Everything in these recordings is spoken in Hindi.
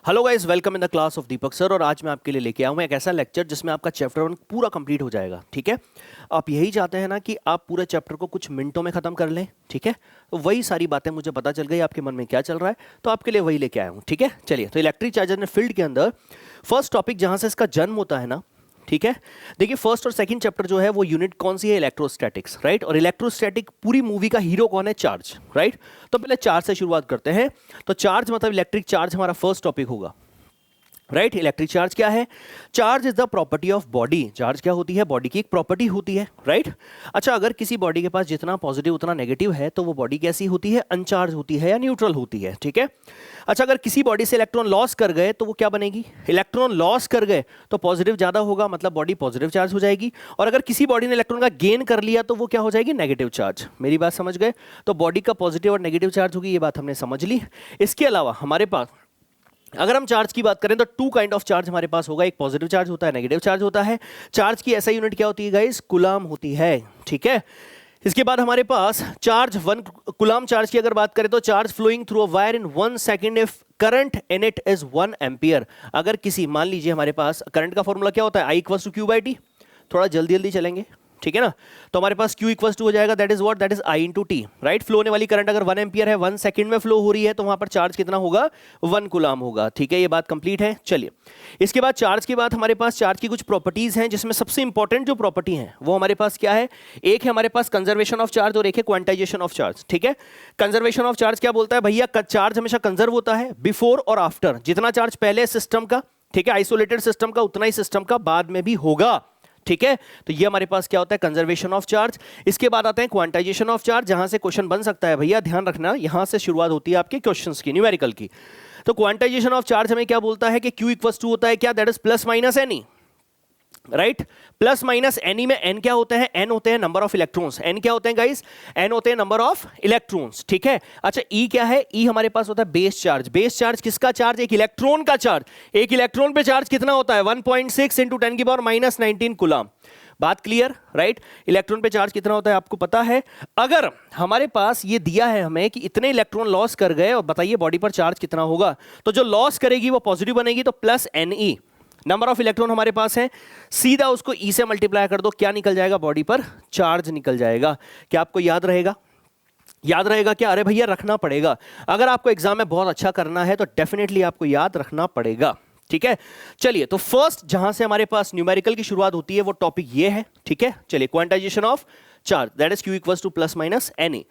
Hello guys, welcome in the class of Deepak sir. और आज मैं आपके लिए लेके आया हूँ एक ऐसा लेक्चर जिसमें आपका चैप्टर 1 पूरा कंप्लीट हो जाएगा। ठीक है, आप यही चाहते हैं ना कि आप पूरे चैप्टर को कुछ मिनटों में खत्म कर लें। ठीक है, तो वही सारी बातें मुझे पता चल गई आपके मन में क्या चल रहा है, तो आपके लिए वही लेके आया हूँ। ठीक है, चलिए। तो इलेक्ट्रिक चार्जर ने फील्ड के अंदर फर्स्ट टॉपिक जहाँ से इसका जन्म होता है ना, ठीक है, देखिए फर्स्ट और सेकंड चैप्टर जो है वो यूनिट कौन सी है, इलेक्ट्रोस्टैटिक्स, राइट। और इलेक्ट्रोस्टैटिक पूरी मूवी का हीरो कौन है, चार्ज, राइट। तो पहले चार्ज से शुरुआत करते हैं। तो चार्ज मतलब इलेक्ट्रिक चार्ज हमारा फर्स्ट टॉपिक होगा, राइट। इलेक्ट्रिक चार्ज क्या है? Charge is the property of body. Charge क्या होती है? बॉडी की एक प्रॉपर्टी होती है, राइट। अच्छा, अगर किसी बॉडी के पास जितना पॉजिटिव उतना नेगेटिव है तो वो बॉडी कैसी होती है, अनचार्ज होती है या न्यूट्रल होती है, ठीक है। अच्छा, अगर किसी बॉडी से इलेक्ट्रॉन लॉस कर गए तो वो क्या बनेगी, इलेक्ट्रॉन लॉस कर गए तो पॉजिटिव ज्यादा होगा, मतलब बॉडी पॉजिटिव चार्ज हो जाएगी। और अगर किसी बॉडी ने इलेक्ट्रॉन का गेन कर लिया तो वो क्या हो जाएगी, नेगेटिव चार्ज। मेरी बात समझ गए? तो बॉडी का पॉजिटिव और नेगेटिव चार्ज होगी, ये बात हमने समझ ली। इसके अलावा हमारे पास अगर हम चार्ज की बात करें तो टू काइंड ऑफ चार्ज हमारे पास होगा, एक पॉजिटिव चार्ज होता है, नेगेटिव चार्ज होता है। चार्ज की ऐसा यूनिट क्या होती है गाइस, कूलाम होती है, ठीक है। इसके बाद हमारे पास चार्ज 1 कूलाम चार्ज की अगर बात करें तो charge flowing through a wire in 1 second if current in it is 1 ampere. अगर किसी, मान लीजिए हमारे पास करंट का फॉर्मूला क्या होता है, I = Q/T। थोड़ा जल्दी जल्दी चलेंगे, ठीक है ना। तो हमारे पास Q = हो जाएगा, that is what, that is I × T, right. Flow होने वाली करंट अगर 1 एम्पियर है, 1 सेकंड में फ्लो हो रही है, तो वहां पर चार्ज कितना होगा, 1 कूलाम होगा, ठीक है। ये बात कंप्लीट है। चलिए, इसके बाद चार्ज के बाद हमारे पास चार्ज की कुछ प्रॉपर्टीज हैं, जिसमें सबसे इंपॉर्टेंट जो प्रॉपर्टी है वो हमारे पास क्या है, एक है हमारे पास कंजर्वेशन ऑफ चार्ज और एक है क्वांटाइजेशन ऑफ चार्ज, ठीक है। कंजर्वेशन ऑफ चार्ज क्या बोलता है भैया, चार्ज हमेशा कंजर्व होता है बिफोर और आफ्टर। जितना चार्ज पहले सिस्टम का, ठीक है, आइसोलेटेड सिस्टम का, उतना ही सिस्टम का बाद में भी होगा, ठीक है। तो ये हमारे पास क्या होता है, कंजर्वेशन ऑफ चार्ज। इसके बाद आते हैं क्वांटाइजेशन ऑफ चार्ज, जहां से क्वेश्चन बन सकता है भैया, ध्यान रखना, यहां से शुरुआत होती है आपके क्वेश्चंस की, न्यूमेरिकल की। तो क्वांटाइजेशन ऑफ चार्ज हमें क्या बोलता है कि Q = होता है क्या, that is plus minus any, right. Plus minus any में एन क्या होते हैं, एन होते हैं नंबर ऑफ इलेक्ट्रॉन्स। एन क्या होते हैं गाइस, एन होते हैं नंबर ऑफ इलेक्ट्रॉन्स, ठीक है। अच्छा, ई क्या है, ई हमारे पास होता है बेस चार्ज। बेस चार्ज किसका चार्ज, एक इलेक्ट्रॉन का चार्ज। एक इलेक्ट्रॉन पे चार्ज कितना होता है, 1.6 × 10⁻⁻19 कूलाम। बात क्लियर, राइट। इलेक्ट्रॉन पे चार्ज कितना होता है आपको पता है। अगर हमारे पास ये दिया है हमें कि इतने इलेक्ट्रॉन लॉस कर गए और बताइए बॉडी पर चार्ज कितना होगा, तो जो लॉस करेगी वो पॉजिटिव बनेगी, तो plus Ne। Number of electron हमारे पास है, सीधा उसको E से मल्टीप्लाई कर दो, क्या निकल जाएगा, बॉडी पर चार्ज निकल जाएगा। क्या आपको याद रहेगा? याद रहेगा क्या? अरे भैया रखना पड़ेगा। अगर आपको एग्जाम में बहुत अच्छा करना है तो डेफिनेटली आपको याद रखना पड़ेगा, ठीक है। चलिए, तो फर्स्ट जहां से हमारे पास न्यूमेरिकल की शुरुआत होती है वो टॉपिक ये है, ठीक है। चलिए, quantization of charge, that is Q = ±Ne।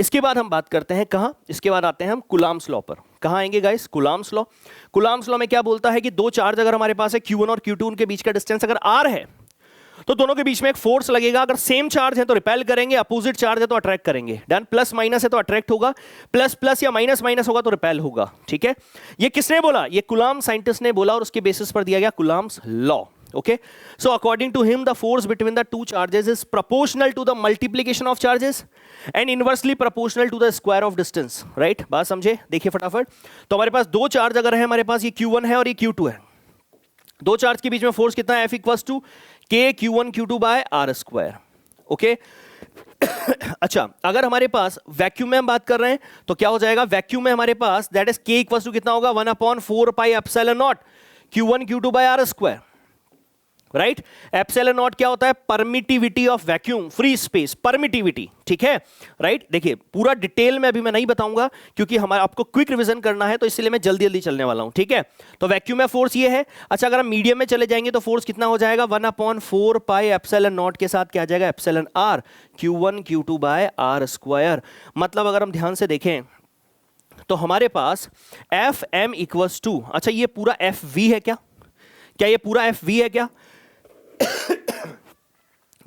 इसके बाद हम बात करते हैं कहां, इसके बाद आते हैं हम कूलाम्स लॉ पर। कहां आएंगे guys, coulombs law. Coulombs law में क्या बोलता है कि दो चार्ज अगर हमारे पास है, Q1 और Q2, उनके बीच का डिस्टेंस अगर R है तो दोनों के बीच में एक फोर्स लगेगा। अगर सेम चार्ज है तो रिपेल करेंगे, अपोजिट चार्ज है तो अट्रैक्ट करेंगे। डन। प्लस माइनस है तो अट्रैक्ट होगा, प्लस प्लस या माइनस माइनस होगा तो रिपेल होगा, ठीक है। ये किसने बोला, ये कूलाम साइंटिस्ट ने बोला, और उसके बेसिस पर दिया गया coulombs law. Okay, so according to him the force between the two charges is proportional to the multiplication of charges and inversely proportional to the square of distance, right। बात समझे? देखिए फटाफट। तो हमारे पास दो चार्ज अगर है, हमारे पास ये Q1 है और ये Q2 है। दो चार्ज के बीच में फोर्स कितना है, F = K(Q1Q2)/r², ओके। अच्छा, अगर हमारे पास वैक्यूम में हम बात कर रहे हैं तो क्या हो जाएगा, वैक्यूम में हमारे पास दैट इज K = कितना होगा, 1/4πε0 Q1Q2/r², राइट। एप्सिलॉन नॉट क्या होता है, permittivity of vacuum, free space, permittivity, ठीक है, राइट। देखिए पूरा डिटेल में अभी मैं नहीं बताऊंगा क्योंकि हमारा आपको क्विक रिवीजन करना है, तो इसलिए मैं जल्दी जल्दी चलने वाला हूं, ठीक है। तो वैक्यूम में फोर्स ये है। अच्छा, अगर हम मीडियम में चले जाएंगे तो फोर्स कितना हो जाएगा, 1/4πε0 के साथ क्या आ जाएगा, εr Q1Q2/r²। मतलब अगर हम ध्यान से देखें तो हमारे पास Fm = अच्छा, ये पूरा Fv है क्या, क्या ये पूरा Fv है क्या?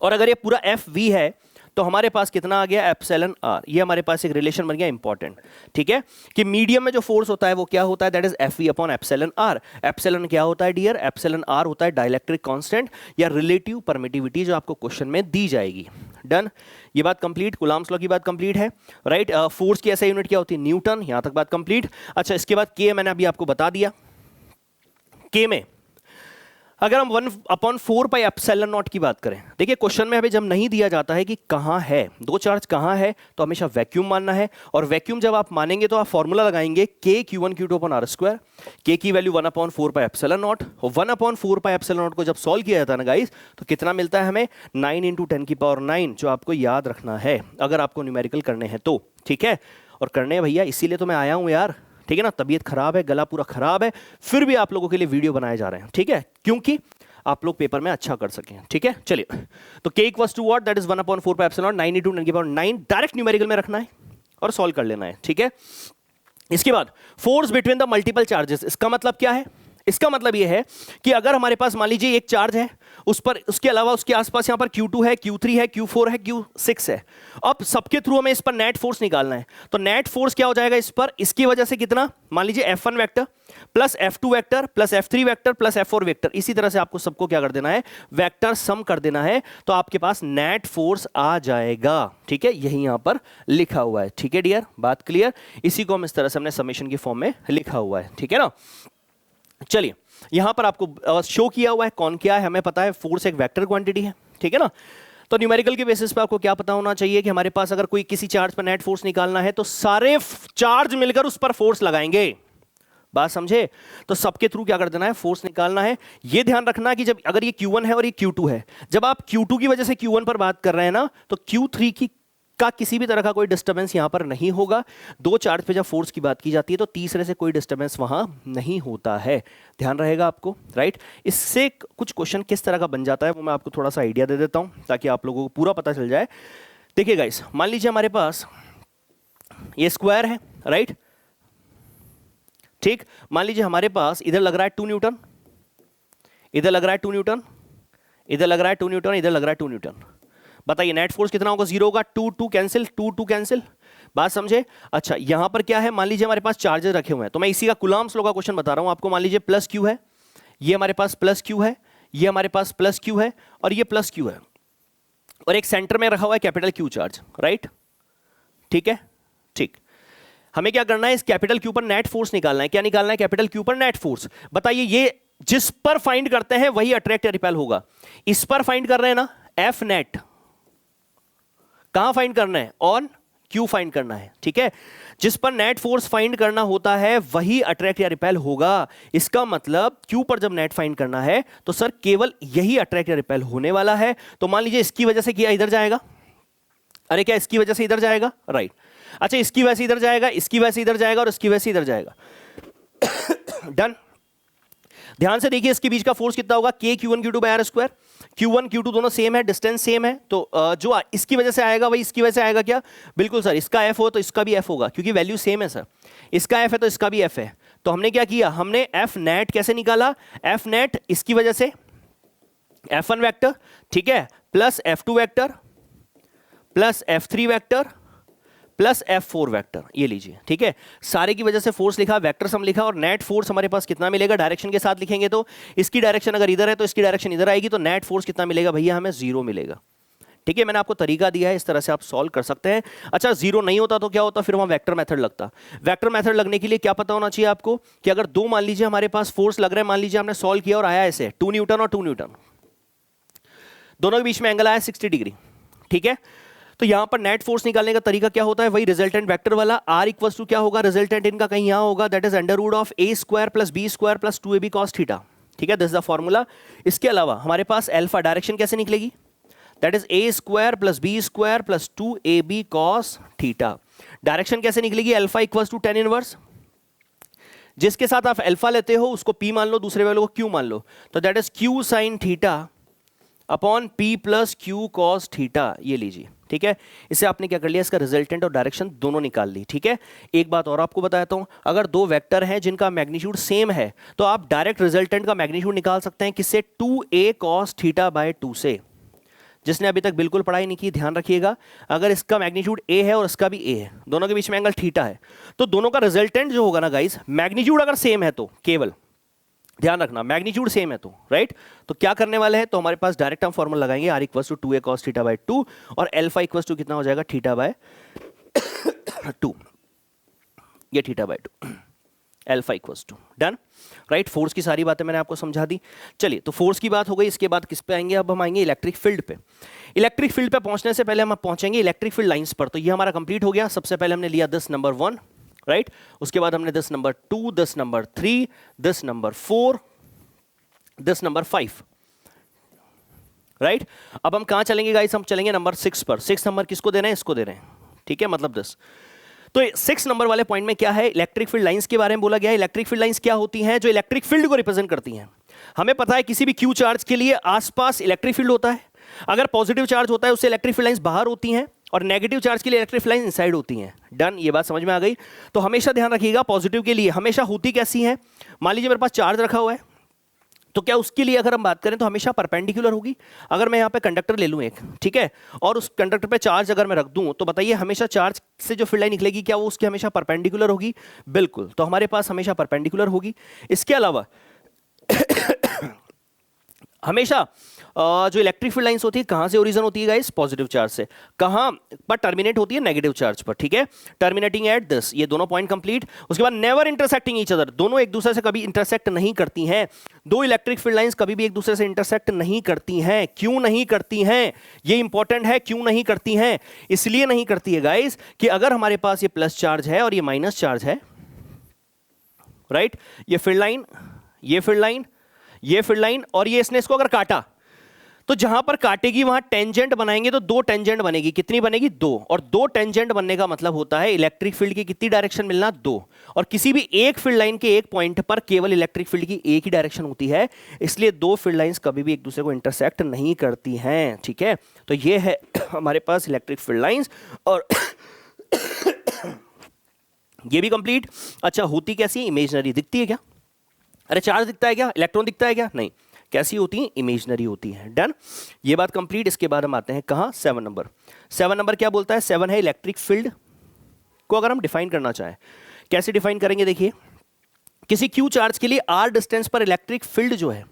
और अगर ये पूरा Fv है तो हमारे पास कितना आ गया, εr। ये हमारे पास एक रिलेशन बन गया इंपॉर्टेंट, ठीक है, कि मीडियम में जो फोर्स होता है वो क्या होता है, दैट इज Fv/εr। एप्सिलॉन क्या होता है डियर, εr होता है डाइलेक्ट्रिक कांस्टेंट या रिलेटिव परमिटिविटी, जो आपको क्वेश्चन में दी जाएगी। डन। ये बात कंप्लीट, कूलाम्स लॉ की बात कंप्लीट है, राइट। फोर्स की ऐसा यूनिट क्या होती है, न्यूटन। यहां तक बात कंप्लीट। अच्छा, इसके बाद K मैंने अभी आपको बता दिया। K में अगर हम 1/4 पाई एप्सिलॉन नॉट की बात करें, देखिए क्वेश्चन में अभी जब नहीं दिया जाता है कि कहाँ है दो चार्ज कहाँ है, तो हमेशा वैक्यूम मानना है। और वैक्यूम जब आप मानेंगे तो आप फॉर्मूला लगाएंगे k q1 q2 upon R square. k की वैल्यू 1/4 पाई एप्सिलॉन नॉट, और 1/4 पाई एप्सिलॉन नॉट को जब सॉल्व किया जाता है ना गाइस, तो कितना मिलता है हमें 9 × 10⁹, जो आपको याद रखना है अगर आपको न्यूमेरिकल करने हैं तो। ठीक है, और करने हैं भैया, इसीलिए तो मैं आया हूं यार। ठीक है ना, तबीयत खराब है, गला पूरा खराब है, फिर भी आप लोगों के लिए वीडियो बनाए जा रहे हैं। ठीक है, क्योंकि आप लोग पेपर में अच्छा कर सकें। ठीक है, चलिए, तो k equals to what, that is 1/4 pi epsilon 9 × 10⁹, direct numerical में रखना है और सॉल्व कर लेना है। ठीक है, इसके बाद force between the multiple charges, इसका मतलब क्या है? इसका मतलब यह है कि अगर हमारे पास मान लीजिए एक चार्ज है, उस पर उसके अलावा उसके आसपास यहां पर Q2 है, Q3 है, Q4 है, Q6 है, अब सबके थ्रू हमें इस पर नेट फोर्स निकालना है। तो नेट फोर्स क्या हो जाएगा इस पर, इसकी वजह से कितना, मान लीजिए F1 vector plus F2 vector plus F3 vector plus F4 vector, इसी तरह से आपको सबको क्या कर देना है, वेक्टर सम कर देना है, तो आपके पास नेट फोर्स आ जाएगा। ठीक है, यही यहां पर लिखा हुआ है। ठीक है डियर, बात क्लियर? इसी को हम इस तरह से हमने समेशन की फॉर्म में लिखा हुआ है। ठीक है ना, चलिए, यहां पर आपको शो किया हुआ है कौन क्या है, हमें पता है फोर्स एक वेक्टर क्वांटिटी है। ठीक है ना, तो न्यूमेरिकल के बेसिस पे आपको क्या पता होना चाहिए कि हमारे पास अगर कोई किसी चार्ज पर नेट फोर्स निकालना है तो सारे चार्ज मिलकर उस पर फोर्स लगाएंगे। बात समझे? तो सबके थ्रू क्या कर देना है, फोर्स निकालना है। यह ध्यान रखना कि जब अगर ये Q1 है और ये Q2 है, जब आप Q2 की वजह से Q1 पर बात कर रहे हैं ना, तो Q3 की का किसी भी तरह का कोई डिस्टर्बेंस यहां पर नहीं होगा। दो चार्ज पे जब फोर्स की बात की जाती है तो तीसरे से कोई डिस्टर्बेंस वहां नहीं होता है, ध्यान रहेगा आपको। राइट, इससे कुछ क्वेश्चन किस तरह का बन जाता है वो मैं आपको थोड़ा सा आइडिया दे देता हूं ताकि आप लोगों को पूरा पता चल जाए। देखिए गाइस, मान लीजिए हमारे पास ये स्क्वायर है, राइट, ठीक, मान लीजिए हमारे पास इधर लग रहा है 2 न्यूटन, इधर लग रहा है 2 न्यूटन, इधर लग रहा है 2 न्यूटन, इधर लग रहा है 2 न्यूटन। बताइए नेट फोर्स कितना होगा? 0 होगा। 2 2 कैंसिल, 2 2 कैंसिल। बात समझे? अच्छा, यहां पर क्या है, मान लीजिए हमारे पास चार्जेस रखे हुए हैं, तो मैं इसी का कूलम्ब्स लॉ का क्वेश्चन बता रहा हूं आपको। मान लीजिए प्लस क्यू है, ये हमारे पास प्लस क्यू है, ये हमारे पास प्लस क्यू है, और ये प्लस क्यू है, और एक सेंटर में रखा हुआ है कैपिटल क्यू चार्ज। राइट, ठीक है, ठीक। हमें क्या करना है, इस कैपिटल क्यू पर नेट फोर्स निकालना है। क्या निकालना है? कैपिटल क्यू पर नेट फोर्स। बताइए, ये जिस पर फाइंड करते हैं वही अट्रैक्ट या रिपेल होगा। इस पर फाइंड कर रहे हैं ना, एफ नेट, कहां फाइंड करना है? ऑन क्यू फाइंड करना है। ठीक है, जिस पर नेट फोर्स फाइंड करना होता है वही अट्रैक्ट या रिपेल होगा। इसका मतलब क्यू पर जब नेट फाइंड करना है तो सर केवल यही अट्रैक्ट या रिपेल होने वाला है। तो मान लीजिए इसकी वजह से किया इधर जाएगा, अरे क्या इसकी वजह से इधर जाएगा? राइट, अच्छा, इसकी वजह से इधर जाएगा, इसकी वजह से इधर जाएगा, और इसकी वजह से इधर जाएगा। डन। ध्यान से देखिए, इसके बीच का फोर्स कितना होगा? k q1 q2 bye R square. q1 q2 दोनों सेम है, डिस्टेंस सेम है, तो जो इसकी वजह से आएगा वही इसकी वजह से आएगा। क्या? बिल्कुल सर, इसका f हो तो इसका भी f होगा, क्योंकि वैल्यू सेम है सर। इसका f है तो इसका भी f है। तो हमने क्या किया, हमने f नेट कैसे निकाला? f नेट इसकी वजह से f1 वेक्टर, ठीक है, plus f2 vector plus f3 vector plus F4 vector, ये लीजिए। ठीक है, सारे की वजह से फोर्स लिखा, वेक्टर सम लिखा, और नेट फोर्स हमारे पास कितना मिलेगा? डायरेक्शन के साथ लिखेंगे तो इसकी डायरेक्शन अगर इधर है तो इसकी डायरेक्शन इधर आएगी, तो नेट फोर्स कितना मिलेगा भैया? हमें 0 मिलेगा। ठीक है, मैंने आपको तरीका दिया है, इस तरह से आप सॉल्व कर सकते हैं। अच्छा, 0 नहीं होता तो क्या होता? फिर वहां वेक्टर मेथड लगता। वेक्टर मेथड लगने के लिए क्या पता होना चाहिए आपको कि अगर दो, मान लीजिए हमारे पास फोर्स लग रहे हैं, मान लीजिए हमने सॉल्व किया और आया ऐसे 2 न्यूटन और 2 न्यूटन, दोनों के बीच में एंगल आया 60 डिग्री। ठीक है, तो यहां पर नेट फोर्स निकालने का तरीका क्या होता है? वही रिजल्टेंट वेक्टर वाला। R इक्वल्स टू क्या होगा? रिजल्टेंट इनका कहीं यहां होगा, that is under root of a square plus b square plus 2ab cos theta. ठीक है, दिस इज द फॉर्मूला। इसके अलावा हमारे पास अल्फा डायरेक्शन कैसे निकलेगी? That is a square plus b square plus 2ab cos theta. Direction कैसे निकलेगी? Alpha equals to tan inverse, जिसके साथ आप अल्फा लेते हो उसको p मान लो, दूसरे वाले को q मान लो, तो that is q sin theta upon p plus q cos theta, ये लीजिए। ठीक है, इसे आपने क्या कर लिया, इसका रिजल्टेंट और डायरेक्शन दोनों निकाल ली। ठीक है, एक बात और आपको बताता हूं, अगर दो वेक्टर हैं जिनका मैग्नीट्यूड सेम है तो आप डायरेक्ट रिजल्टेंट का मैग्नीट्यूड निकाल सकते हैं किससे? 2a cos थीटा बाय 2 से। जिसने अभी तक बिल्कुल पढ़ाई नहीं की, ध्यान रखिएगा, अगर इसका मैग्नीट्यूड a है और इसका भी a है, दोनों के बीच में एंगल थीटा है, तो दोनों का रिजल्टेंट जो होगा ना गाइस, मैग्नीट्यूड अगर सेम है तो, केवल ध्यान रखना मैग्नीट्यूड सेम है तो, राइट, तो क्या करने वाले हैं, तो हमारे पास डायरेक्ट हम फॉर्मूला लगाएंगे r equals to 2a cos theta by 2 और अल्फा इक्वल्स टू कितना हो जाएगा? थीटा बाय 2, ये theta by 2। Alpha equals to, done, right. Force की सारी बातें मैंने आपको समझा दी। चलिए, तो फोर्स की बात हो गई, इसके बाद किस पे आएंगे, अब हम आएंगे इलेक्ट्रिक फील्ड पे। इलेक्ट्रिक फील्ड पे पहुंचने से पहले हम पहुंचेंगे इलेक्ट्रिक फील्ड लाइंस पर। तो ये हमारा कंप्लीट हो गया। सबसे पहले हमने लिया दिस नंबर 1, राइट, उसके बाद हमने this number 2, this number 3, this number 4, this number 5, right. अब हम कहां चलेंगे गाइस, हम चलेंगे नंबर 6 पर। 6 नंबर किसको दे रहे हैं, इसको दे रहे हैं, ठीक है, मतलब दिस। तो 6 नंबर वाले पॉइंट में क्या है, इलेक्ट्रिक फील्ड लाइंस के बारे में बोला गया है। इलेक्ट्रिक फील्ड लाइंस क्या होती हैं, जो इलेक्ट्रिक फील्ड को रिप्रेजेंट करती हैं। हमें पता है किसी भी क्यू चार्ज के लिए आसपास इलेक्ट्रिक फील्ड होता है। अगर पॉजिटिव चार्ज होता है उससे इलेक्ट्रिक फील्ड लाइंस बाहर होती हैं, और नेगेटिव चार्ज के लिए इलेक्ट्रिक फील्ड लाइंस इनसाइड होती हैं। डन, ये बात समझ में आ गई। तो हमेशा ध्यान रखिएगा, पॉजिटिव के लिए हमेशा होती कैसी है, मान लीजिए मेरे पास चार्ज रखा हुआ है, तो क्या उसके लिए अगर हम बात करें तो हमेशा परपेंडिकुलर होगी। अगर मैं यहाँ पे कंडक्टर ले लूँ एक, ठीक है, और उस कंडक्टर पे चार्ज अगर मैं रख दूँ, तो बताइए हमेशा चार्ज से जो फील्ड लाइन निकलेगी क्या वो उसकी हमेशा परपेंडिकुलर होगी? बिल्कुल, तो हमारे पास हमेशा परपेंडिकुलर होगी। इसके अलावा हमेशा जो इलेक्ट्रिक फील्ड लाइंस होती है कहां से ओरिजिन होती है गाइस, पॉजिटिव चार्ज से। कहां पर टर्मिनेट होती है, नेगेटिव चार्ज पर, ठीक है, टर्मिनेटिंग एट दिस। ये दोनों पॉइंट कंप्लीट। उसके बाद नेवर इंटरसेक्टिंग ईच अदर, दोनों एक दूसरे से कभी इंटरसेक्ट नहीं करती हैं। दो इलेक्ट्रिक फील्ड लाइंस कभी भी एक दूसरे से इंटरसेक्ट नहीं करती हैं। क्यों नहीं करती हैं, ये इंपॉर्टेंट है, क्यों नहीं करती हैं? इसलिए नहीं करती है गाइस कि अगर हमारे पास ये प्लस चार्ज है और ये माइनस चार्ज है, राइट, ये फील्ड लाइन, ये फील्ड लाइन, ये फील्ड लाइन, और ये इसने इसको अगर काटा, तो जहां पर काटेगी वहां टेंजेंट बनाएंगे, तो दो टेंजेंट बनेगी। कितनी बनेगी, दो। और दो टेंजेंट बनने का मतलब होता है इलेक्ट्रिक फील्ड की कितनी डायरेक्शन मिलना, दो। और किसी भी एक फील्ड लाइन के एक पॉइंट पर केवल इलेक्ट्रिक फील्ड की एक ही डायरेक्शन होती है, इसलिए दो फील्ड लाइंस कभी भी एक दूसरे को इंटरसेक्ट नहीं करती हैं, ठीक है। तो ये है हमारे पास इलेक्ट्रिक फील्ड लाइंस, और ये भी कंप्लीट। अच्छा, होती कैसी, इमेजिनरी दिखती है क्या? अरे चार्ज दिखता है क्या, इलेक्ट्रॉन दिखता है क्या? नहीं। कैसी होती हैं, इमेजिनरी होती हैं। डन, ये बात कंप्लीट। इसके बाद हम आते हैं कहां, 7 नंबर। 7 नंबर क्या बोलता है, 7 है इलेक्ट्रिक फील्ड को अगर हम डिफाइन करना चाहें, कैसे डिफाइन करेंगे, देखिए, किसी क्यू चार्ज के लिए आर डिस्टेंस पर इलेक्ट्रिक फील्ड जो है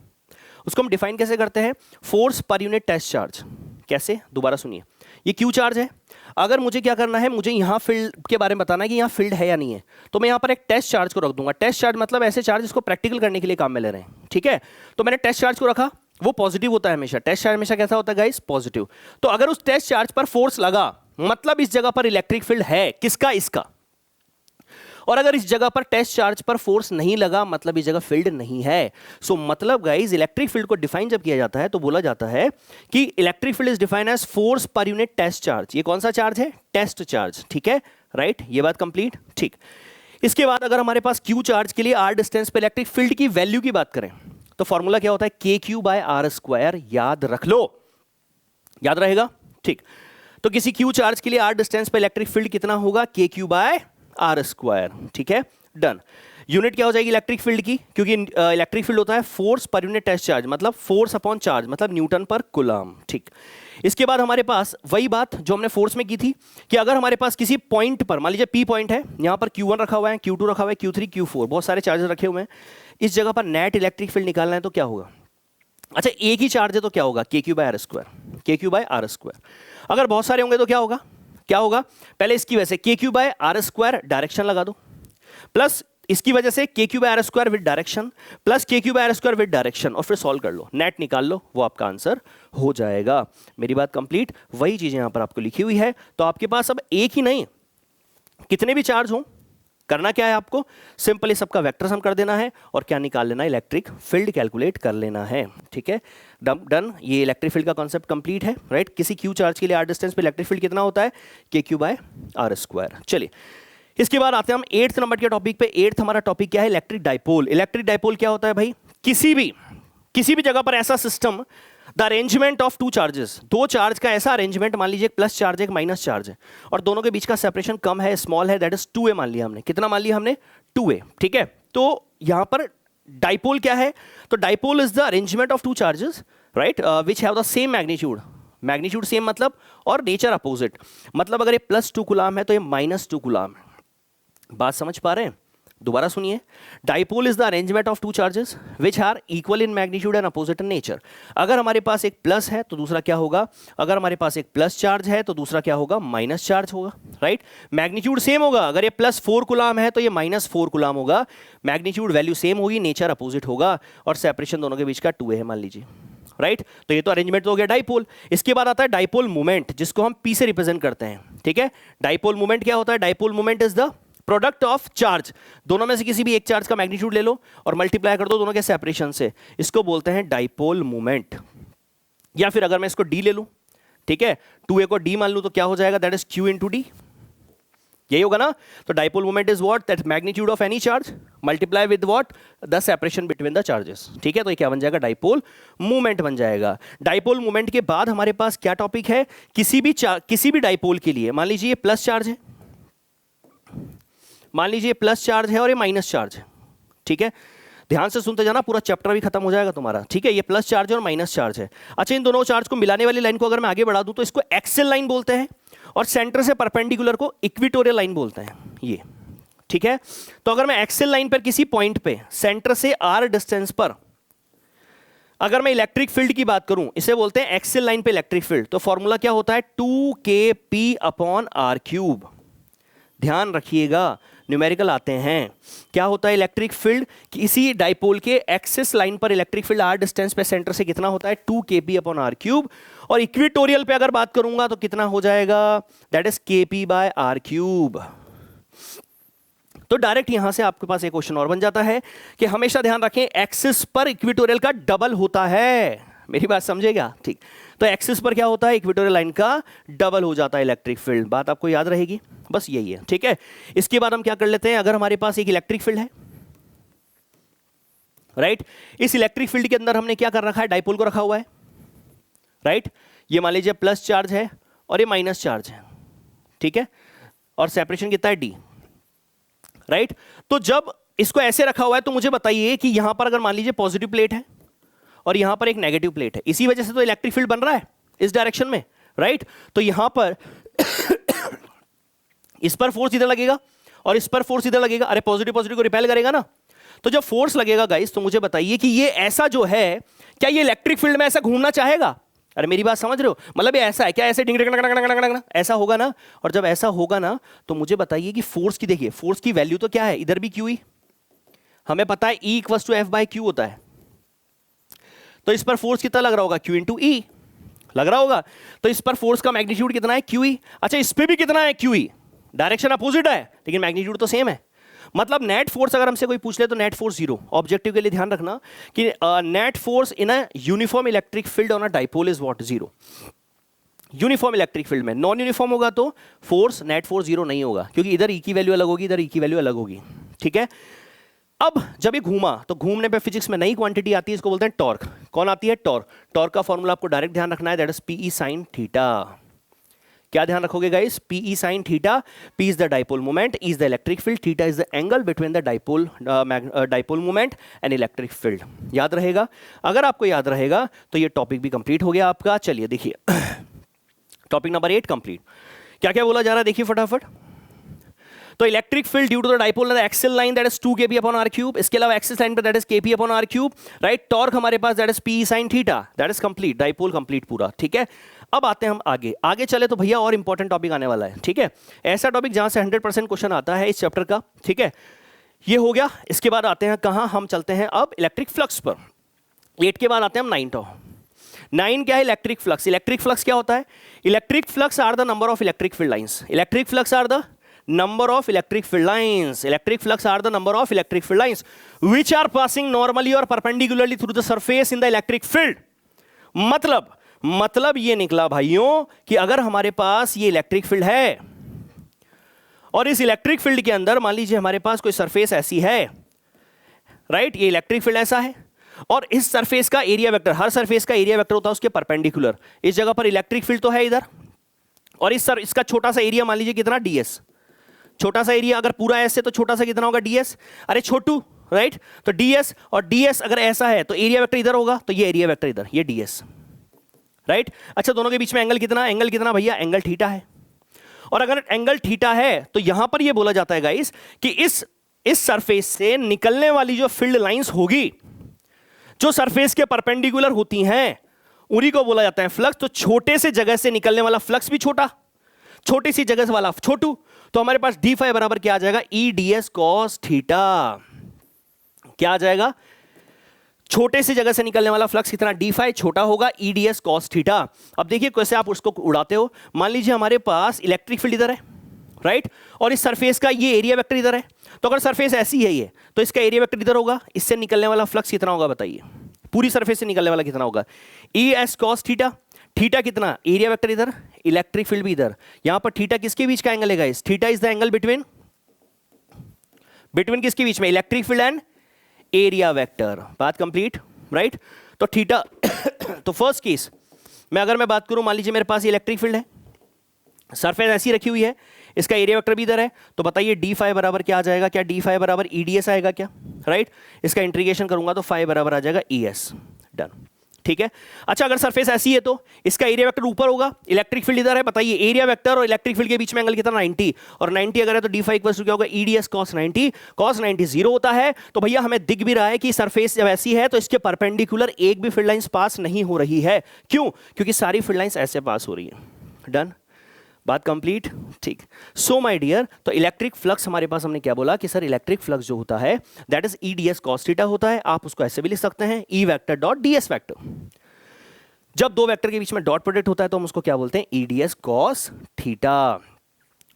उसको हम डिफाइन कैसे करते हैं, force per unit test charge. कैसे, दोबारा सुनिए, ये क्यू चार्ज है, अगर मुझे क्या करना है, मुझे यहां फील्ड के बारे में बताना है कि यहां फील्ड है या नहीं है, तो मैं यहां पर एक टेस्ट चार्ज को रख दूंगा। टेस्ट चार्ज मतलब ऐसे चार्ज जिसको प्रैक्टिकल करने के लिए काम में ले रहे हैं, ठीक है। तो मैंने टेस्ट चार्ज को रखा, वो पॉजिटिव होता है हमेशा, टेस्ट चार्ज हमेशा कैसा होता है गाइस, पॉजिटिव। तो अगर उस टेस्ट चार्ज पर फोर्स लगा, मतलब इस जगह पर इलेक्ट्रिक फील्ड है, किसका, इसका। और अगर इस जगह पर टेस्ट चार्ज पर फोर्स नहीं लगा, मतलब इस जगह फील्ड नहीं है। सो मतलब गाइस, इलेक्ट्रिक फील्ड को डिफाइन जब किया जाता है तो बोला जाता है कि electric field is defined as force per unit test charge. ये कौन सा चार्ज है, टेस्ट चार्ज, ठीक है, राइट, ये बात कंप्लीट, ठीक। इसके बाद अगर हमारे पास क्यू चार्ज के लिए आर डिस्टेंस पे इलेक्ट्रिक फील्ड की वैल्यू की बात करें, तो फॉर्मूला क्या होता है, K Q by R square. याद रख लो, याद रहेगा, ठीक। तो किसी क्यू चार्ज के लिए आर डिस्टेंस पे इलेक्ट्रिक फील्ड कितना होगा, K Q by R square, ठीक है, डन। यूनिट क्या हो जाएगी इलेक्ट्रिक फील्ड की, क्योंकि इलेक्ट्रिक फील्ड होता है force per unit test charge, मतलब फोर्स अपॉन चार्ज, मतलब न्यूटन पर कूलम, ठीक। इसके बाद हमारे पास वही बात जो हमने फोर्स में की थी कि अगर हमारे पास किसी पॉइंट पर, मान लीजिए पी पॉइंट है, यहां पर Q1 रखा हुआ है, Q2 रखा हुआ है, Q3, Q4, बहुत सारे चार्जेस रखे हुए हैं, इस जगह पर नेट इलेक्ट्रिक फील्ड निकालना है तो क्या होगा। अच्छा, एक ही चार्ज है तो क्या होगा, K Q by R square, के क्यू बाय आर स्क्वायर। अगर बहुत सारे होंगे तो क्या होगा, क्या होगा, पहले इसकी वजह से K Q by R square direction लगा दो, प्लस इसकी वजह से K Q by R square with direction, plus K Q by R square with direction, और फिर सॉल्व कर लो, नेट निकाल लो, वो आपका आंसर हो जाएगा। मेरी बात कंप्लीट, वही चीजें यहां पर आपको लिखी हुई है। तो आपके पास अब एक ही नहीं, कितने भी चार्ज हो, करना क्या है आपको, सिंपली सबका वेक्टर सम कर देना है और क्या निकाल लेना, इलेक्ट्रिक फील्ड कैलकुलेट कर लेना है, ठीक है, डन। ये इलेक्ट्रिक फील्ड का कॉन्सेप्ट कंप्लीट है, राइट। किसी क्यू चार्ज के लिए आर डिस्टेंस पे इलेक्ट्रिक फील्ड कितना होता है, K Q by R square. चलिए, इसके बाद आते हैं हम 8th नंबर के टॉपिक पे। 8th हमारा टॉपिक क्या है, इलेक्ट्रिक डाइपोल। इलेक्ट्रिक डाइपोल क्या होता है भाई, किसी भी जगह पर ऐसा system, the arrangement of two charges, दो चार्ज का ऐसा अरेंजमेंट, मान लीजिए एक प्लस चार्ज है एक माइनस चार्ज है, और दोनों के बीच का सेपरेशन कम है, स्मॉल है, दैट इज 2a मान लिया हमने। कितना मान लिया हमने, 2a, ठीक है। तो यहां पर डाइपोल क्या है, तो dipole is the arrangement of two charges, right, which have the same magnitude, magnitude same मतलब, और नेचर अपोजिट, मतलब अगर ये +2 कूलाम है तो ये -2 कूलाम है। बात समझ पा रहे हैं, दोबारा सुनिए, dipole is the arrangement of two charges which are equal in magnitude and opposite in nature. अगर हमारे पास एक प्लस है तो दूसरा क्या होगा, अगर हमारे पास एक प्लस चार्ज है तो दूसरा क्या होगा, माइनस चार्ज होगा, राइट। मैग्नीट्यूड सेम होगा, अगर ये +4 कूलाम है तो ये -4 कूलाम होगा, मैग्नीट्यूड वैल्यू सेम होगी, नेचर अपोजिट होगा, और सेपरेशन दोनों के बीच का 2 है मान लीजिए, राइट। तो ये तो अरेंजमेंट हो गया डाइपोल। इसके बाद आता है डाइपोल मोमेंट, जिसको हम P से रिप्रेजेंट करते हैं, ठीक है। डाइपोल मोमेंट क्या होता है, dipole moment is the product of charge, दोनों में से किसी भी एक चार्ज का मैग्नीट्यूड ले लो और मल्टीप्लाई कर दो दोनों के सेपरेशन से, इसको बोलते हैं डाइपोल मोमेंट। या फिर अगर मैं इसको D ले लूं, ठीक है, 2a को D मान लूं तो क्या हो जाएगा, that is Q into D, यही होगा ना। तो dipole moment is what, that magnitude of any charge multiply with what, the separation between the charges, ठीक है। तो ये क्या बन जाएगा, डाइपोल मोमेंट बन जाएगा। डाइपोल मोमेंट के बाद हमारे पास क्या टॉपिक है, किसी भी डाइपोल के लिए मान लीजिए ये प्लस चार्ज है, मान लीजिए प्लस चार्ज है और ये माइनस चार्ज है, ठीक है। ध्यान से सुनते जाना, पूरा चैप्टर भी खत्म हो जाएगा तुम्हारा, ठीक है। ये प्लस चार्ज और माइनस चार्ज है। अच्छा, इन दोनों चार्ज को मिलाने वाली लाइन को अगर मैं आगे बढ़ा दूं तो इसको एक्सेल लाइन बोलते हैं, और सेंटर से परपेंडिकुलर को इक्विटोरियल लाइन बोलते हैं, ये, ठीक है। तो अगर मैं एक्सेल लाइन पर किसी पॉइंट पे सेंटर से r डिस्टेंस पर अगर मैं इलेक्ट्रिक फील्ड की बात करूं, इसे बोलते हैं एक्सेल लाइन पे इलेक्ट्रिक फील्ड, तो फॉर्मूला क्या होता है, 2kp/r³। ध्यान रखिएगा, न्यूमेरिकल आते हैं। क्या होता है इलेक्ट्रिक फील्ड, किसी डाइपोल के एक्सिस लाइन पर इलेक्ट्रिक फील्ड r डिस्टेंस पे सेंटर से कितना होता है, 2kp/r³। और इक्विटोरियल पे अगर बात करूंगा तो कितना हो जाएगा, दैट इज kp/r³। तो डायरेक्ट यहां से आपके पास एक क्वेश्चन और बन जाता है कि हमेशा ध्यान रखें एक्सिस पर इक्विटोरियल का डबल होता है, मेरी बात समझेगा, ठीक। तो एक्सिस पर क्या होता है, इक्विटोरियल लाइन का डबल हो जाता है इलेक्ट्रिक फील्ड, बात आपको याद रहेगी, बस यही है, ठीक है। इसके बाद हम क्या कर लेते हैं, अगर हमारे पास एक इलेक्ट्रिक फील्ड है, राइट, इस इलेक्ट्रिक फील्ड के अंदर हमने क्या कर रखा है, डाइपोल को रखा हुआ है, राइट। ये मान लीजिए प्लस चार्ज है और ये माइनस चार्ज है, ठीक है, और सेपरेशन कितना है D, राइट। तो जब इसको ऐसे रखा हुआ है तो मुझे बताइए कि यहां पर अगर मान लीजिए पॉजिटिव प्लेट है और यहां पर एक नेगेटिव प्लेट है, इसी वजह से तो इलेक्ट्रिक फील्ड बन रहा है इस डायरेक्शन में, राइट। तो यहां पर इस पर फोर्स इधर लगेगा और इस पर फोर्स इधर लगेगा, अरे पॉजिटिव पॉजिटिव को रिपेल करेगा ना। तो जब फोर्स लगेगा गाइस, तो मुझे बताइए कि ये ऐसा जो है, क्या ये इलेक्ट्रिक फील्ड में ऐसा घूमना चाहेगा, अरे मेरी बात समझ रहे हो, मतलब ये ऐसा है क्या, ऐसे ऐसा होगा ना। और जब ऐसा होगा ना तो मुझे बताइए कि फोर्स की, देखिए फोर्स की वैल्यू तो क्या है, इधर भी QE, हमें पता है E = F/Q होता है, तो इस पर फोर्स कितना लग रहा होगा, Q × E लग रहा होगा। तो इस पर फोर्स का मैग्नीट्यूड कितना है, QE। अच्छा, इस पे भी कितना है, QE, डायरेक्शन अपोजिट है लेकिन मैग्नीट्यूड तो सेम है। मतलब नेट फोर्स अगर हमसे कोई पूछ ले तो नेट फोर्स 0। ऑब्जेक्टिव के लिए ध्यान रखना कि net force in a uniform electric field on a dipole is what, 0। Uniform electric field में, नॉन यूनिफॉर्म होगा तो फोर्स, नेट फोर्स 0 नहीं होगा, क्योंकि इधर E की वैल्यू अलग होगी, इधर E की वैल्यू अलग होगी, ठीक है। अब जब ये घूमा तो घूमने पे फिजिक्स में नई क्वांटिटी आती है, इसको बोलते हैं टॉर्क। कौन आती है, टॉर्क। टॉर्क का फॉर्मूला आपको डायरेक्ट ध्यान रखना है, दैट इज PE sin θ। क्या ध्यान रखोगे guys, PE sin θ। P is the dipole moment, E is the electric field, θ is the angle between the dipole moment and electric field। याद रहेगा, अगर आपको याद रहेगा तो ये टॉपिक भी कंप्लीट हो गया आपका। चलिए देखिए, टॉपिक नंबर 8 कंप्लीट। क्या क्या बोला जा रहा है देखिए फटाफट। तो electric field due to the dipole axial line, that is 2kp/r³। इसके अलावा एक्सिस लाइन पर that is kp/r³, right. Torque हमारे पास that is PE sin θ, that is complete, dipole complete पूरा, ठीक है। अब आते हैं हम आगे चले तो भैया और इंपॉर्टेंट टॉपिक आने वाला है, ठीक है। ऐसा टॉपिक जहां से 100% क्वेश्चन आता है इस चैप्टर का, ठीक है। ये हो गया। इसके बाद आते हैं कहां, हम चलते हैं अब इलेक्ट्रिक फ्लक्स पर। 8 के बाद आते हैं हम 9 क्या है, इलेक्ट्रिक फ्लक्स। इलेक्ट्रिक फ्लक्स क्या होता है, electric flux are the number of electric field lines. Electric flux are the number of electric field lines. Electric flux are the number of electric field lines which are passing normally or perpendicularly through the surface in the electric field. मतलब ये निकला भाइयों कि अगर हमारे पास ये इलेक्ट्रिक फील्ड है और इस इलेक्ट्रिक फील्ड के अंदर मान लीजिए हमारे पास कोई सरफेस ऐसी है, राइट, ये इलेक्ट्रिक फील्ड ऐसा है और इस सरफेस का एरिया वेक्टर, हर सरफेस का एरिया वेक्टर होता है उसके परपेंडिकुलर। इस जगह पर इलेक्ट्रिक फील्ड तो है इधर, और इसका छोटा सा एरिया मान लीजिए कितना, ds। छोटा सा एरिया अगर पूरा ऐसे तो छोटा सा कितना होगा, ds। अरे छोटू, राइट। तो ds और ds अगर ऐसा है तो एरिया वेक्टर इधर होगा, तो ये एरिया वेक्टर इधर, ये ds, राइट। अच्छा, दोनों के बीच में एंगल कितना भैया, एंगल थीटा है। और अगर एंगल थीटा है तो यहां पर ये बोला जाता है गाइस कि इस सरफेस से निकलने वाली जो फील्ड लाइंस होगी, जो सरफेस के परपेंडिकुलर होती हैं, उन्हीं को बोला जाता है फ्लक्स। तो छोटे से जगह से निकलने वाला फ्लक्स भी छोटा, छोटी सी जगह से वाला छोटू, तो हमारे पास डी फाई बराबर क्या आ जाएगा, E D S cos theta. क्या आ जाएगा, छोटे से जगह से निकलने वाला फ्लक्स कितना, डी फाई, छोटा होगा E D S cos theta. अब देखिए कैसे आप उसको उड़ाते हो। मान लीजिए हमारे पास इलेक्ट्रिक फील्ड इधर है, राइट, और इस सरफेस का ये एरिया वेक्टर इधर है। तो अगर सरफेस ऐसी है ये, तो इसका एरिया वेक्टर इधर होगा, इससे निकलने वाला फ्लक्स कितना होगा बताइए, पूरी सरफेस से निकलने वाला कितना होगा, E S cos theta. Theta कितना, एरिया वेक्टर इधर, इलेक्ट्रिक फील्ड भी इधर। यहां पर थीटा किसके बीच का एंगल है guys, theta is the angle between किसके बीच में, electric field and area vector. बात कंप्लीट, राइट। तो थीटा तो फर्स्ट केस में अगर मैं बात करूं, मान लीजिए मेरे पास इलेक्ट्रिक फील्ड है, सरफेस ऐसी रखी हुई है, इसका एरिया वेक्टर भी इधर है, तो बताइए डी फाई बराबर क्या आ जाएगा, क्या डी फाई बराबर ई डी एस आएगा क्या, राइट। इसका इंटीग्रेशन करूंगा तो फाई बराबर आ जाएगा ई एस, डन, ठीक है। अच्छा, अगर सरफेस ऐसी है तो इसका एरिया वेक्टर ऊपर होगा, इलेक्ट्रिक फील्ड इधर है, बताइए एरिया वेक्टर और इलेक्ट्रिक फील्ड के बीच में एंगल कितना, 90, और 90 अगर है तो डी फाई इक्वल टू क्या होगा, E D S cos 90। Cos 90 zero होता है, तो भैया हमें दिख भी रहा है कि सरफेस जब ऐसी है तो इसके परपेंडिकुलर एक भी फील्ड लाइंस पास नहीं हो रही है। क्यों, क्योंकि सारी फील्ड लाइंस ऐसे पास हो रही है, डन, बात कंप्लीट, ठीक। सो माय डियर, तो इलेक्ट्रिक फ्लक्स हमारे पास हमने क्या बोला कि सर इलेक्ट्रिक फ्लक्स जो होता है that is E D S cos theta होता है। आप उसको ऐसे भी लिख सकते हैं, E vector dot D S vector. जब दो वेक्टर के बीच में डॉट प्रोडक्ट होता है तो हम उसको क्या बोलते हैं, E D S cos theta.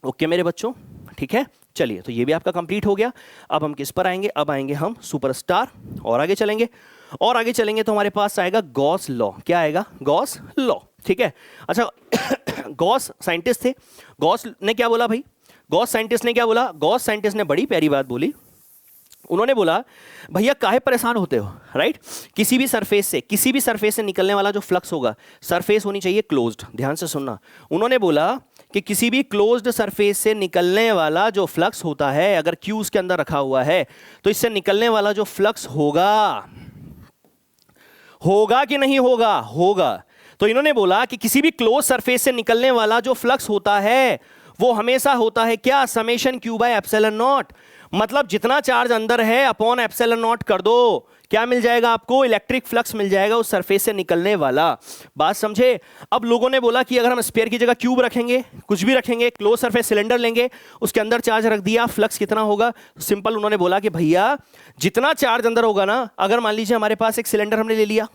Okay मेरे बच्चों, ठीक है। चलिए, तो ये भी आपका कंप्लीट हो गया। अब हम किस पर आएंगे, अब आएंगे हम सुपरस्टार, और आगे चलेंगे, और आगे चलेंगे तो हमारे पास आएगा गॉस लॉ। क्या आएगा, गॉस लॉ, ठीक है। अच्छा गॉस साइंटिस्ट थे, गॉस ने क्या बोला भाई, गॉस साइंटिस्ट ने क्या बोला, गॉस साइंटिस्ट ने बड़ी प्यारी बात बोली। उन्होंने बोला भैया काहे परेशान होते हो, राइट। किसी भी सरफेस से निकलने वाला जो फ्लक्स होगा, सरफेस होनी चाहिए क्लोज्ड, ध्यान से सुनना। उन्होंने बोला कि किसी भी क्लोज्ड सरफेस से निकलने वाला जो फ्लक्स होता है, अगर क्यू उसके अंदर रखा हुआ है, तो इससे निकलने वाला जो फ्लक्स होगा कि नहीं होगा, होगा। तो इन्होंने बोला कि किसी भी क्लोज सरफेस से निकलने वाला जो फ्लक्स होता है वो हमेशा होता है क्या, summation Q by epsilon not. मतलब जितना चार्ज अंदर है अपॉन एप्सिलॉन नॉट कर दो, क्या मिल जाएगा आपको, इलेक्ट्रिक फ्लक्स मिल जाएगा उस सरफेस से निकलने वाला। बात समझे। अब लोगों ने बोला कि अगर हम स्फीयर की जगह क्यूब रखेंगे, कुछ भी रखेंगे, क्लोज सरफेस सिलेंडर लेंगे, उसके अंदर चार्ज रख दिया, फ्लक्स कितना होगा। सिंपल, उन्होंने बोला कि भैया जितना चार्ज अंदर होगा ना, अगर मान लीजिए हमारे पास एक सिलेंडर हमने ले लिया,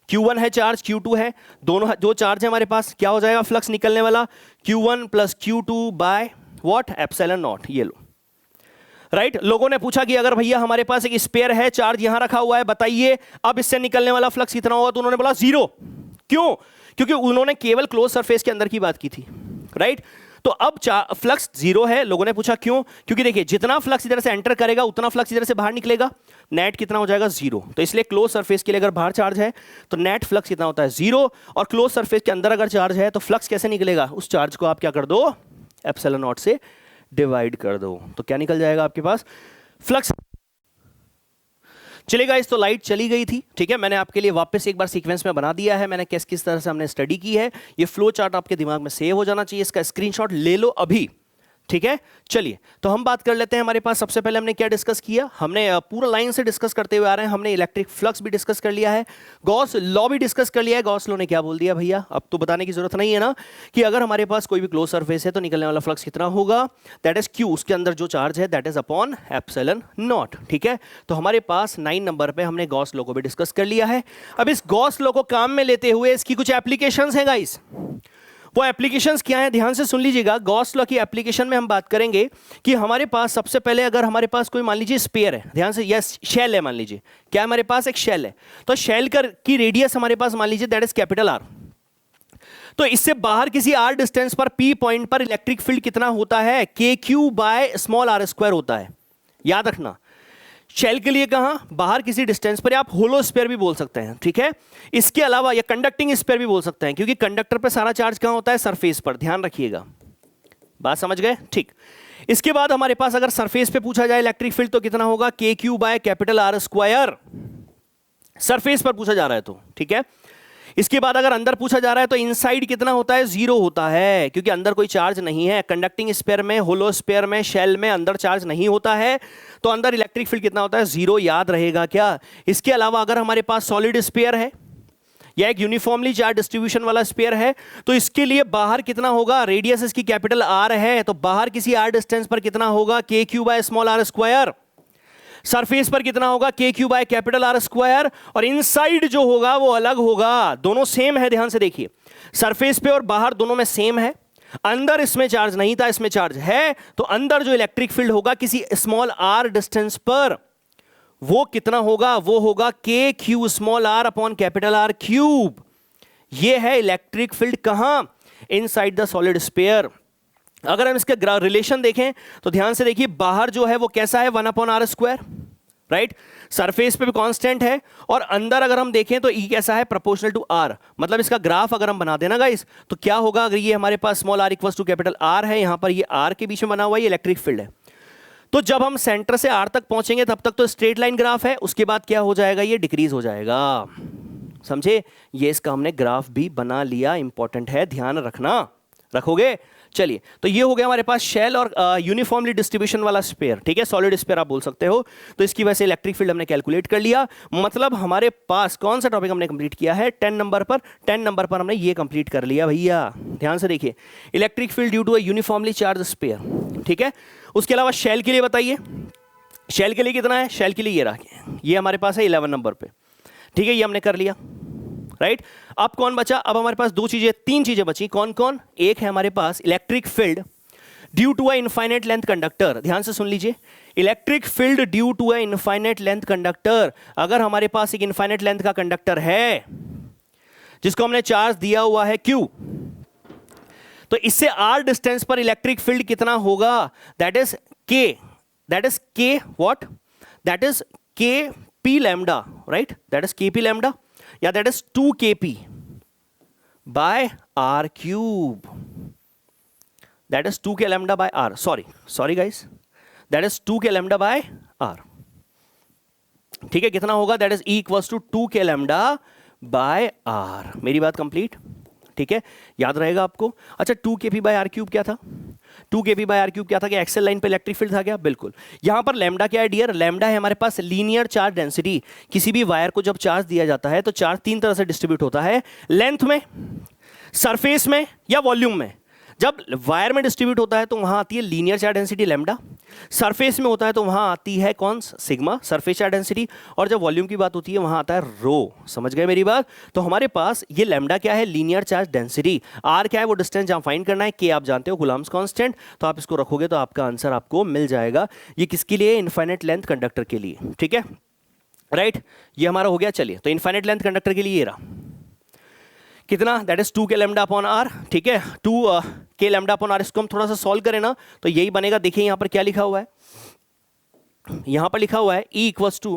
Q1 है चार्ज, Q2 है, दोनों जो चार्ज है हमारे पास, क्या हो जाएगा फ्लक्स निकलने वाला, Q1 plus Q2 by what, epsilon not. ये लो, राइट। लोगों ने पूछा कि अगर भैया हमारे पास एक स्पेयर है, चार्ज यहां रखा हुआ है, बताइए अब इससे निकलने वाला फ्लक्स कितना होगा, तो उन्होंने बोला जीरो। क्यों, क्योंकि उन्होंने केवल क्लोज सरफेस के अंदर की बात की थी, राइट। तो अब फ्लक्स जीरो है। लोगों ने पूछा क्यों, क्योंकि देखिए जितना फ्लक्स इधर से एंटर करेगा उतना फ्लक्स इधर से बाहर निकलेगा, नेट कितना हो जाएगा, जीरो। तो इसलिए क्लोज सरफेस के लिए अगर बाहर चार्ज है तो नेट फ्लक्स कितना होता है, जीरो। और क्लोज सरफेस के अंदर अगर चार्ज है तो फ्लक्स कैसे निकलेगा, उस चार्ज को आप क्या कर दो, एप्सिलॉन नॉट से डिवाइड कर दो, तो क्या निकल जाएगा आपके पास, फ्लक्स। चलेगा, इस तो लाइट चली गई थी, ठीक है। मैंने आपके लिए वापस एक बार सीक्वेंस में बना दिया है, मैंने किस तरह से हमने स्टडी की है। ये फ्लो चार्ट आपके दिमाग में सेव हो जाना चाहिए, इसका स्क्रीनशॉट ले लो अभी, ठीक है। चलिए, तो हम बात कर लेते हैं। हमारे पास सबसे पहले हमने क्या डिस्कस किया, हमने पूरा लाइन से डिस्कस करते हुए आ रहे हैं। हमने इलेक्ट्रिक फ्लक्स भी डिस्कस कर लिया है, गॉस लॉ भी डिस्कस कर लिया है। गॉस लॉ ने क्या बोल दिया भैया, अब तो बताने की जरूरत नहीं है ना, कि अगर हमारे पास कोई भी क्लोज सरफेस है तो निकलने वाला फ्लक्स कितना होगा, दैट इज क्यू, उसके अंदर जो चार्ज है that is upon epsilon not, ठीक है। तो हमारे पास 9 नंबर पे हमने गॉस लॉ को भी डिस्कस कर लिया है। अब इस गॉस लॉ को काम में लेते हुए इसकी कुछ एप्लीकेशंस हैं गाइस। वो एप्लीकेशंस क्या है, ध्यान से सुन लीजिएगा। गॉस लॉ की एप्लीकेशन में हम बात करेंगे कि हमारे पास सबसे पहले अगर हमारे पास कोई मान लीजिए स्पेयर है, ध्यान से, यस शेल है, मान लीजिए क्या हमारे पास एक शेल है, तो शेल की रेडियस हमारे पास मान लीजिए दैट इज कैपिटल आर। तो इससे बाहर किसी आर डिस्टेंस पर पी पॉइंट पर इलेक्ट्रिक फील्ड कितना होता है, K Q by small R square होता है, याद रखना। शेल के लिए कहां, बाहर किसी डिस्टेंस पर, आप होलो स्फीयर भी बोल सकते हैं, ठीक है। इसके अलावा या कंडक्टिंग स्फीयर भी बोल सकते हैं, क्योंकि कंडक्टर पर सारा चार्ज कहां होता है, सरफेस पर, ध्यान रखिएगा, बात समझ गए, ठीक। इसके बाद हमारे पास अगर सरफेस पे पूछा जाए इलेक्ट्रिक फील्ड तो कितना होगा, K Q by capital R square, surface पर पूछा जा रहा है तो, ठीक है। इसके बाद अगर अंदर पूछा जा रहा है तो इनसाइड कितना होता है, 0 होता है, क्योंकि अंदर कोई चार्ज नहीं है। कंडक्टिंग स्फीयर में, होलो स्फीयर में, शेल में अंदर चार्ज नहीं होता है, तो अंदर इलेक्ट्रिक फील्ड कितना होता है, 0। याद रहेगा क्या? इसके अलावा अगर हमारे पास सॉलिड स्फीयर है या एक यूनिफॉर्मली चार्ज डिस्ट्रीब्यूशन वाला स्फीयर है, तो इसके लिए बाहर कितना होगा, रेडियस इसकी कैपिटल आर है, तो बाहर किसी आर डिस्टेंस पर कितना होगा, K Q by small R square. Surface पर कितना होगा, K Q by capital R square. और इनसाइड जो होगा वो अलग होगा, दोनों सेम है, ध्यान से देखिए, सरफेस पे और बाहर दोनों में सेम है। अंदर इसमें चार्ज नहीं था, इसमें चार्ज है, तो अंदर जो इलेक्ट्रिक फील्ड होगा किसी स्मॉल आर डिस्टेंस पर, वो कितना होगा, वो होगा K Q small R upon capital R cube. ये है इलेक्ट्रिक फील्ड कहां, इनसाइड द सॉलिड स्फीयर। अगर हम इसका रिलेशन देखें तो ध्यान से देखिए, बाहर जो है वो कैसा है, 1 upon R square, right. Surface पे भी कांस्टेंट है, और अंदर अगर हम देखें तो ई कैसा है, प्रोपोर्शनल टू आर। मतलब इसका ग्राफ अगर हम बना देना गाइस, तो क्या होगा, अगर ये हमारे पास small R equals to capital R है, यहां पर ये आर के बीच में बना हुआ ये इलेक्ट्रिक फील्ड है, तो जब हम सेंटर से आर तक पहुंचेंगे तब तक तो स्ट्रेट लाइन ग्राफ है, उसके बाद क्या हो जाएगा, ये डिक्रीज हो जाएगा। समझे? ये इसका हमने ग्राफ भी बना लिया, इंपॉर्टेंट है, ध्यान रखना, रखोगे? चलिए, तो ये हो गया हमारे पास शेल और यूनिफॉर्मली डिस्ट्रीब्यूशन वाला स्फीयर, ठीक है, सॉलिड स्फीयर आप बोल सकते हो। तो इसकी वजह से इलेक्ट्रिक फील्ड हमने कैलकुलेट कर लिया। मतलब हमारे पास कौन सा टॉपिक हमने कंप्लीट किया है, 10 नंबर पर। 10 नंबर पर हमने ये कंप्लीट कर लिया भैया, ध्यान से देखिए, electric field due to a uniformly charge sphere, ठीक है। उसके अलावा शेल के लिए बताइए, शेल के लिए कितना है, शेल के लिए ये रहा, ये हमारे पास है 11 नंबर पे, ठीक है, ये हमने कर लिया, राइट। अब कौन बचा, अब हमारे पास 2 चीजें, 3 चीजें बची, कौन कौन, एक है हमारे पास electric field due to a infinite length conductor. ध्यान से सुन लीजिए, electric field due to a infinite length conductor. अगर हमारे पास एक इनफाइनाइट लेंथ का कंडक्टर है जिसको हमने चार्ज दिया हुआ है Q, तो इससे r डिस्टेंस पर इलेक्ट्रिक फील्ड कितना होगा, that is K what, that is Kp lambda, right, that is Kp lambda, या that is 2 Kp by r cube, that is 2 K lambda by r, sorry guys, that is 2 K lambda by r, ठीक है। कितना होगा, that is E equals to 2 K lambda by r। मेरी बात कंप्लीट, ठीक है, याद रहेगा आपको। अच्छा, 2 Kp बाय r क्यूब क्या था, 2 Kp बाय r क्यूब क्या था, कि एक्सेल लाइन पे इलेक्ट्रिक फील्ड था क्या, बिल्कुल। यहां पर लैम्डा क्या है डियर, लैम्डा है हमारे पास लीनियर चार्ज डेंसिटी। किसी भी वायर को जब चार्ज दिया जाता है तो चार्ज 3 तरह से डिस्ट्रीब्यूट होता है, लेंथ में, सरफेस में, या वॉल्यूम में। जब वायर में डिस्ट्रीब्यूट होता है तो वहां आती है linear charge density lambda, surface में होता है तो वहां आती है कौन, सिग्मा, सरफेस चार्ज डेंसिटी, और जब वॉल्यूम की बात होती है वहां आता है रो। समझ गए मेरी बात? तो हमारे पास ये लैम्डा क्या है, लीनियर चार्ज डेंसिटी, आर क्या है, वो डिस्टेंस जहां फाइंड करना है, के आप जानते हो, कूलम्ब्स कांस्टेंट, तो आप इसको रखोगे तो आपका आंसर आपको मिल जाएगा। ये किसके लिए, इनफाइनाइट लेंथ कंडक्टर के लिए, ठीक है, राइट। ये हमारा हो गया। चलिए, तो इनफाइनाइट लेंथ कंडक्टर के लिए ये रहा, कितना, that is 2 K lambda upon R, ठीक है, 2 K लैम्डा अपॉन आर। इसको हम थोड़ा सा सॉल्व करें ना तो यही बनेगा। देखिए यहां पर क्या लिखा हुआ है, यहां पर लिखा हुआ है E equals to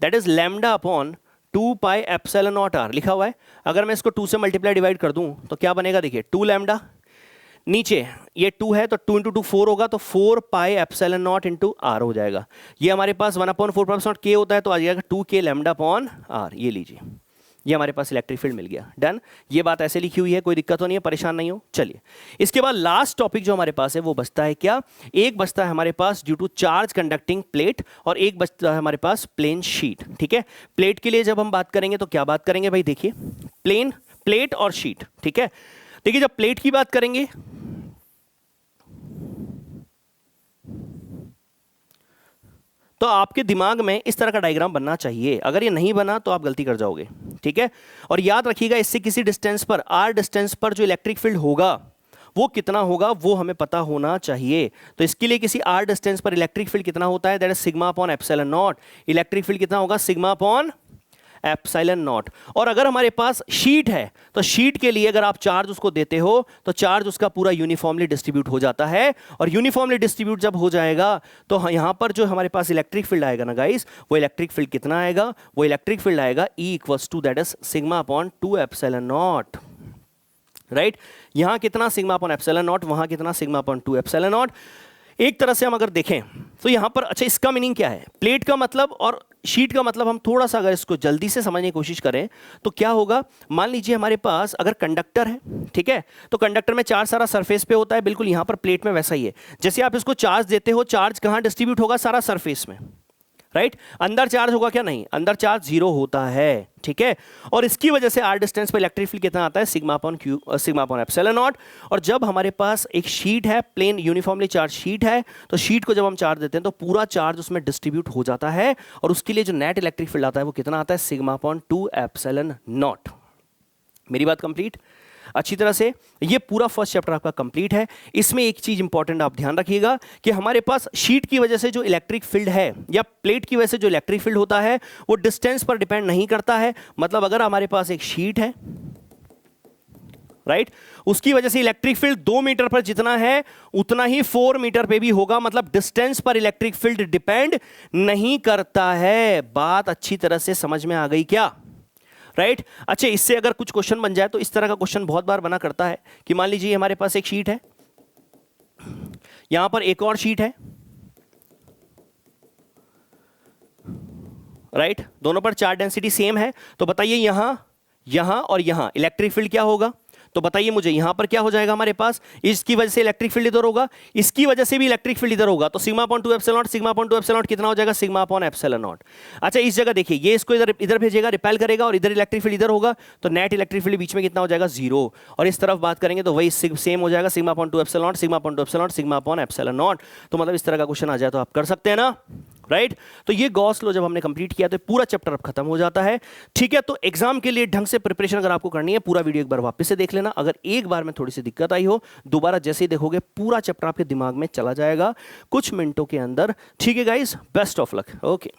that is lambda upon 2 pi epsilon naught R लिखा हुआ है। अगर मैं इसको 2 से मल्टीप्लाई डिवाइड कर दूं तो क्या बनेगा, देखिए 2 लैम्डा, नीचे ये 2 है तो 2 इंटू 2 4 होगा, तो 4 pi epsilon naught into R हो जाएगा। ये हमारे पास 1/4 K होता है, तो आ जाएगा 2 K लैम्डा अपॉन आर। ये लीजिए, ये हमारे पास इलेक्ट्रिक फील्ड मिल गया, डन। ये बात ऐसे लिखी हुई है, कोई दिक्कत तो नहीं है, परेशान नहीं हो। चलिए, इसके बाद लास्ट टॉपिक जो हमारे पास है वो बचता है क्या, एक बचता है हमारे पास due to charge conducting plate, और एक बचता है हमारे पास प्लेन शीट, ठीक है। प्लेट के लिए जब हम बात करेंगे तो क्या बात करेंगे भाई, देखिए प्लेन, प्लेट और शीट, ठीक है। देखिए जब प्लेट की बात करेंगे तो आपके दिमाग में इस तरह का डायग्राम बनना चाहिए। अगर ये नहीं बना तो आप गलती कर जाओगे, ठीक है। और याद रखिएगा, इससे किसी डिस्टेंस पर, आर डिस्टेंस पर जो इलेक्ट्रिक फील्ड होगा वो कितना होगा, वो हमें पता होना चाहिए। तो इसके लिए किसी आर डिस्टेंस पर इलेक्ट्रिक फील्ड कितना होता है, that is sigma upon epsilon not. Electric field कितना होगा, सिग्मा अपॉन एप्सिलॉन नॉट। और अगर हमारे पास शीट है तो शीट के लिए अगर आप चार्ज उसको देते हो तो चार्ज उसका पूरा यूनिफॉर्मली डिस्ट्रीब्यूट हो जाता है, और यूनिफॉर्मली डिस्ट्रीब्यूट जब हो जाएगा तो यहां पर जो हमारे पास इलेक्ट्रिक फील्ड आएगा ना गाइस, वो इलेक्ट्रिक फील्ड कितना आएगा, वो इलेक्ट्रिक फील्ड आएगा E equals to that is sigma upon 2 epsilon naught, right. यहां कितना, सिग्मा अपॉन एप्सिलॉन नॉट, वहां कितना, सिग्मा अपॉन 2 एप्सिलॉन नॉट। एक तरह से हम अगर देखें तो यहां पर, अच्छा इसका मीनिंग क्या है, प्लेट का मतलब और शीट का मतलब हम थोड़ा सा अगर इसको जल्दी से समझने की कोशिश करें तो क्या होगा, मान लीजिए हमारे पास अगर कंडक्टर है, ठीक है, तो कंडक्टर में चार्ज सारा सरफेस पे होता है, बिल्कुल यहां पर प्लेट में वैसा ही है। जैसे आप इसको चार्ज देते हो, चार्ज कहां डिस्ट्रीब्यूट होगा, सारा सरफेस में, राइट। अंदर चार्ज होगा क्या, नहीं, अंदर चार्ज जीरो होता है, ठीक है। और इसकी वजह से आर डिस्टेंस पे इलेक्ट्रिक फील्ड कितना आता है, sigma upon Q, sigma upon epsilon naught. और जब हमारे पास एक शीट है, प्लेन यूनिफॉर्मली चार्ज शीट है, तो शीट को जब हम चार्ज देते हैं तो पूरा चार्ज उसमें डिस्ट्रीब्यूट हो जाता है, और उसके लिए जो नेट इलेक्ट्रिक फील्ड आता है वो कितना आता है, सिग्मा अपॉन 2 एप्सिलॉन नॉट। मेरी बात कंप्लीट अच्छी तरह से, ये पूरा फर्स्ट चैप्टर आपका कंप्लीट है। इसमें एक चीज इंपॉर्टेंट आप ध्यान रखिएगा कि हमारे पास शीट की वजह से जो इलेक्ट्रिक फील्ड है या प्लेट की वजह से जो इलेक्ट्रिक फील्ड होता है वो डिस्टेंस पर डिपेंड नहीं करता है। मतलब अगर हमारे पास एक शीट है, राइट, उसकी वजह से इलेक्ट्रिक फील्ड 2 मीटर पर जितना है उतना ही 4 मीटर पे भी होगा, मतलब डिस्टेंस पर इलेक्ट्रिक फील्ड डिपेंड नहीं करता है। बात अच्छी तरह से समझ में आ गई क्या, राइट अच्छा, इससे अगर कुछ क्वेश्चन बन जाए तो इस तरह का क्वेश्चन बहुत बार बना करता है कि मान लीजिए हमारे पास एक शीट है, यहां पर एक और शीट है, राइट, दोनों पर चार्ज डेंसिटी सेम है, तो बताइए यहां और यहां इलेक्ट्रिक फील्ड क्या होगा, तो बताइए मुझे यहां पर क्या हो जाएगा हमारे पास, इसकी वजह से इलेक्ट्रिक फील्ड इधर होगा, इसकी वजह से भी इलेक्ट्रिक फील्ड इधर होगा, तो sigma upon 2 epsilon not, sigma upon 2 epsilon not कितना हो जाएगा, सिग्मा अपॉन एप्सिलॉन नॉट। अच्छा इस जगह देखिए, ये इसको इधर भेजेगा, रिपेल करेगा, और इधर इलेक्ट्रिक फील्ड इधर होगा, तो नेट इलेक्ट्रिक फील्ड बीच में कितना हो जाएगा, 0। और इस तरफ बात करेंगे तो वही सेम हो जाएगा, sigma upon 2 epsilon not, sigma upon 2 epsilon not, sigma upon epsilon not. तो मतलब इस तरह का क्वेश्चन आ जाए तो आप कर सकते हैं ना, राइट तो ये गॉस लॉ जब हमने कंप्लीट किया तो पूरा चैप्टर अब खत्म हो जाता है, ठीक है। तो एग्जाम के लिए ढंग से प्रिपरेशन अगर आपको करनी है, पूरा वीडियो एक बार वापस से देख लेना। अगर एक बार में थोड़ी सी दिक्कत आई हो, दोबारा जैसे ही देखोगे पूरा चैप्टर आपके दिमाग में चला जाएगा कुछ मिनटों के अंदर, ठीक है guys, best of luck, okay.